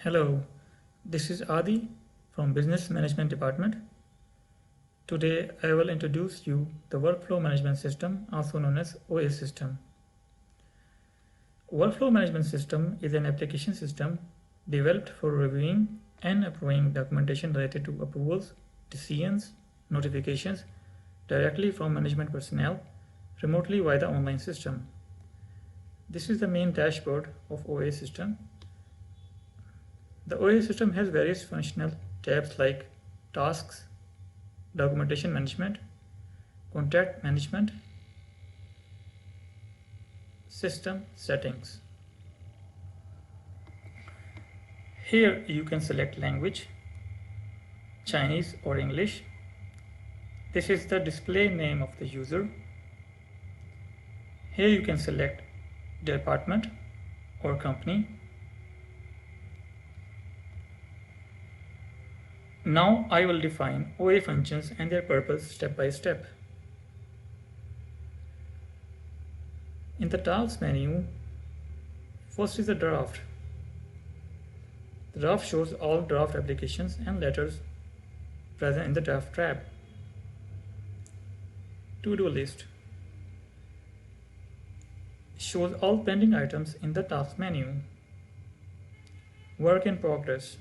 Hello, this is Adi from Business Management Department. Today I will introduce you the Workflow Management System, also known as OA system. Workflow Management System is an application system developed for reviewing and approving documentation related to approvals, decisions, notifications directly from management personnel remotely via the online system. This is the main dashboard of OA system. The OA system has various functional tabs like tasks, documentation management, contract management, system settings. Here you can select language, Chinese or English. This is the display name of the user. Here you can select department or company. Now I will define OA functions and their purpose step by step. In the tasks menu, first is the draft. The draft shows all draft applications and letters present in the draft tab. To-do list shows all pending items in the task menu. Work in progress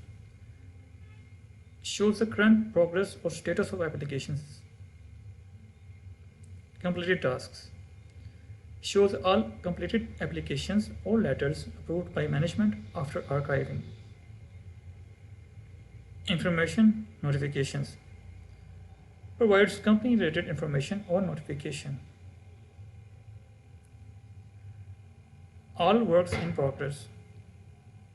shows the current progress or status of applications. Completed tasks shows all completed applications or letters approved by management after archiving. Information notifications provides company related information or notification. All works in progress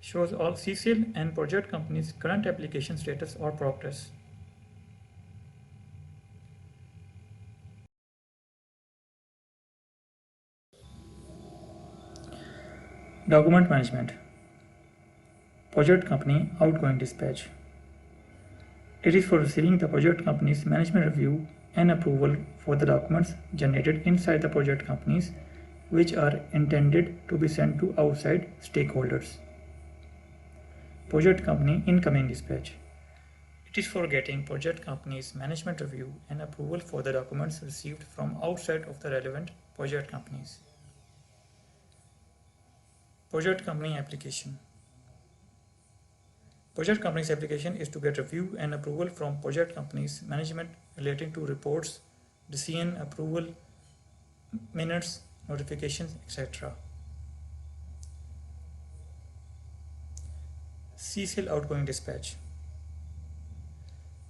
shows all CCL and project companies' current application status or progress. Document management. Project company outgoing dispatch. It is for receiving the project company's management review and approval for the documents generated inside the project companies which are intended to be sent to outside stakeholders. Project company incoming dispatch. It is for getting project company's management review and approval for the documents received from outside of the relevant project companies. Project company application. Project company's application is to get review and approval from project company's management relating to reports, decision, approval, minutes, notifications, etc. CCL outgoing dispatch.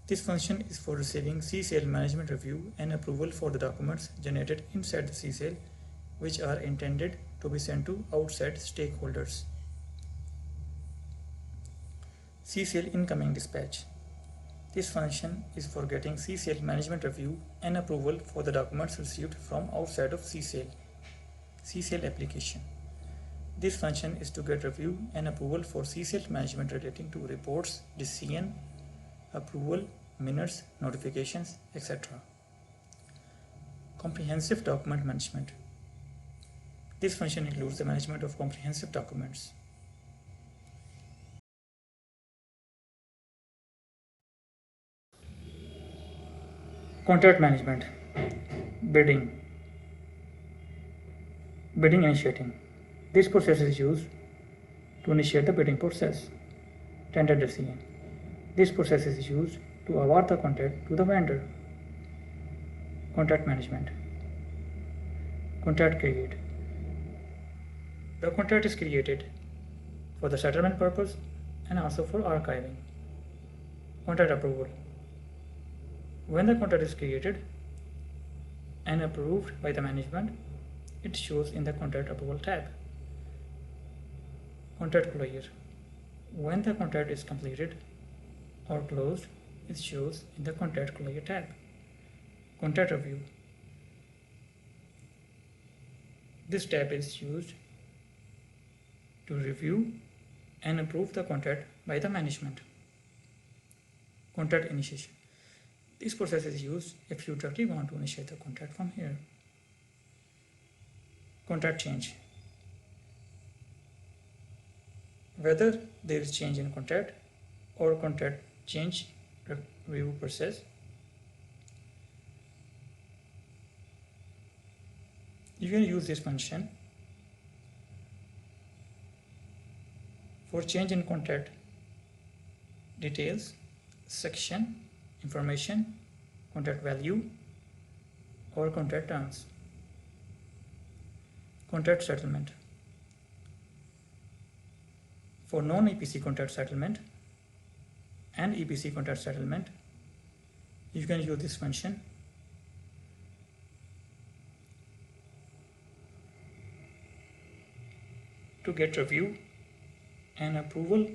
This function is for receiving CCL management review and approval for the documents generated inside the CCL which are intended to be sent to outside stakeholders. CCL incoming dispatch. This function is for getting CCL management review and approval for the documents received from outside of CCL application. This function is to get review and approval for CCL management relating to reports, decision, approval, minutes, notifications, etc. Comprehensive document management. This function includes the management of comprehensive documents. Contract management. Bidding initiating. This process is used to initiate the bidding process. Tender decision. This process is used to award the contract to the vendor. Contract management. Contract create. The contract is created for the settlement purpose and also for archiving. Contract approval. When the contract is created and approved by the management, it shows in the contract approval tab. Contract closure. When the contract is completed or closed, it shows in the contract closure tab. Contract review. This tab is used to review and approve the contract by the management. Contract initiation. This process is used if you directly want to initiate the contract from here. Contract change. whether there is change in contract or contract change review process. You can use this function for change in contract details, section, information, contract value, or contract terms. Contract settlement. For non-EPC contract settlement and EPC contract settlement, you can use this function to get review and approval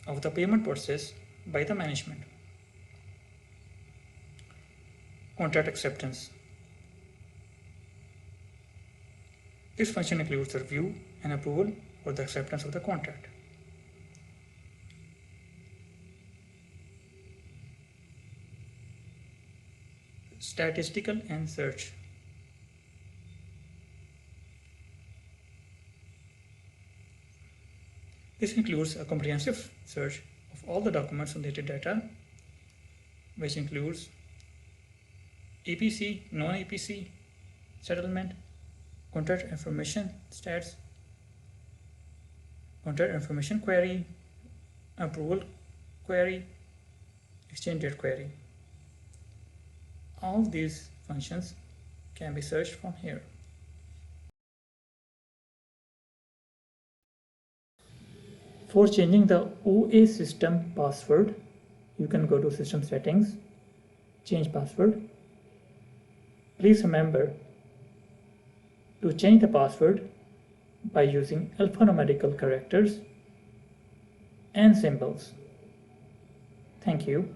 of the payment process by the management. Contract acceptance. This function includes the review and approval for the acceptance of the contract. Statistical and search. This includes a comprehensive search of all the documents and related data, which includes EPC, non-EPC, settlement, contract information stats, contract information query, approval query, exchange date query. All these functions can be searched from here. For changing the OA system password, you can go to System Settings, Change Password. Please remember to change the password by using alphanumerical characters and symbols. Thank you.